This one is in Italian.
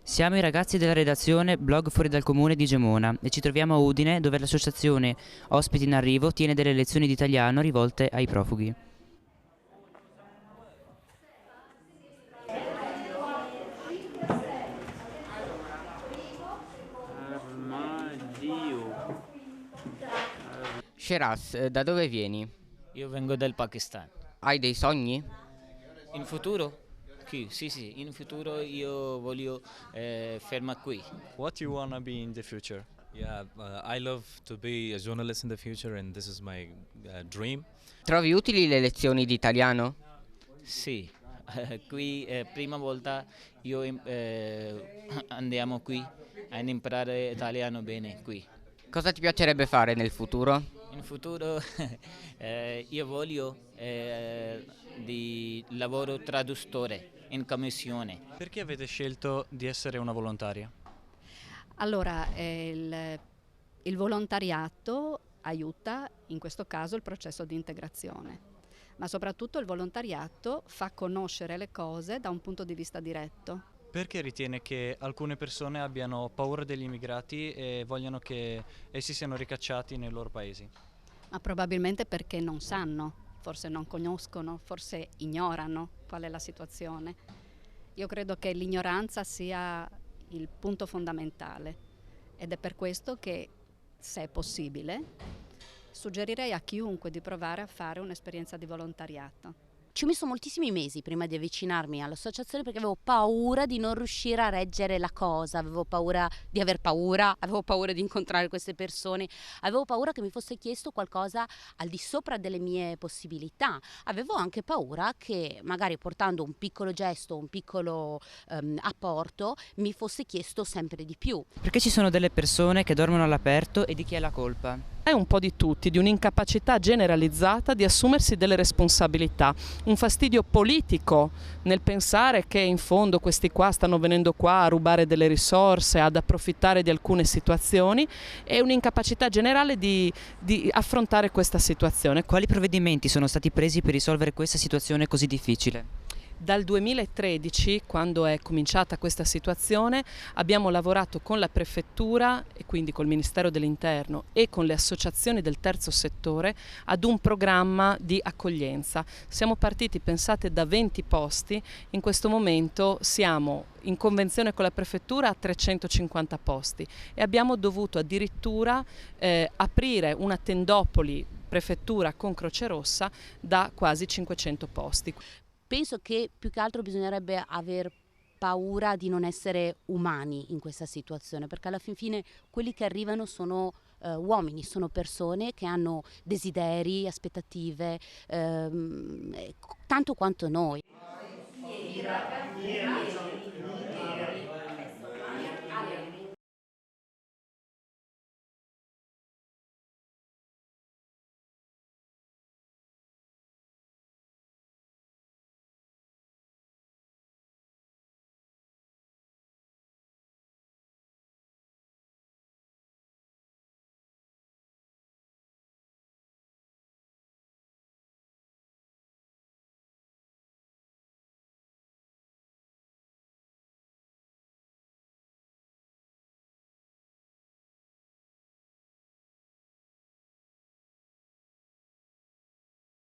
Siamo i ragazzi della redazione Blog Fuori dal Comune di Gemona e ci troviamo a Udine, dove l'associazione Ospiti in Arrivo tiene delle lezioni di italiano rivolte ai profughi. Armadio. Shiraz, da dove vieni? Io vengo dal Pakistan. Hai dei sogni? In futuro? Sì, in futuro io voglio fermare qui. What you wanna be in the future? Yeah, I love to be a journalist in the future, and this is my dream. Trovi utili le lezioni di italiano? Sì, qui prima volta io andiamo qui a imparare italiano bene qui. Cosa ti piacerebbe fare nel futuro? In futuro io voglio di lavoro traduttore in commissione. Perché avete scelto di essere una volontaria? Allora, il volontariato aiuta in questo caso il processo di integrazione, ma soprattutto il volontariato fa conoscere le cose da un punto di vista diretto. Perché ritiene che alcune persone abbiano paura degli immigrati e vogliono che essi siano ricacciati nei loro paesi? Ma probabilmente perché non sanno, forse non conoscono, forse ignorano qual è la situazione. Io credo che l'ignoranza sia il punto fondamentale ed è per questo che, se è possibile, suggerirei a chiunque di provare a fare un'esperienza di volontariato. Ci ho messo moltissimi mesi prima di avvicinarmi all'associazione perché avevo paura di non riuscire a reggere la cosa, avevo paura di aver paura, avevo paura di incontrare queste persone, avevo paura che mi fosse chiesto qualcosa al di sopra delle mie possibilità, avevo anche paura che magari portando un piccolo gesto, un piccolo apporto mi fosse chiesto sempre di più. Perché ci sono delle persone che dormono all'aperto e di chi è la colpa? È un po' di tutti, di un'incapacità generalizzata di assumersi delle responsabilità, un fastidio politico nel pensare che in fondo questi qua stanno venendo qua a rubare delle risorse, ad approfittare di alcune situazioni e un'incapacità generale di affrontare questa situazione. Quali provvedimenti sono stati presi per risolvere questa situazione così difficile? Dal 2013, quando è cominciata questa situazione, abbiamo lavorato con la Prefettura e quindi col Ministero dell'Interno e con le associazioni del terzo settore ad un programma di accoglienza. Siamo partiti, pensate, da 20 posti, in questo momento siamo in convenzione con la Prefettura a 350 posti e abbiamo dovuto addirittura aprire una tendopoli Prefettura con Croce Rossa da quasi 500 posti. Penso che più che altro bisognerebbe aver paura di non essere umani in questa situazione, perché alla fin fine quelli che arrivano sono uomini, sono persone che hanno desideri, aspettative, tanto quanto noi.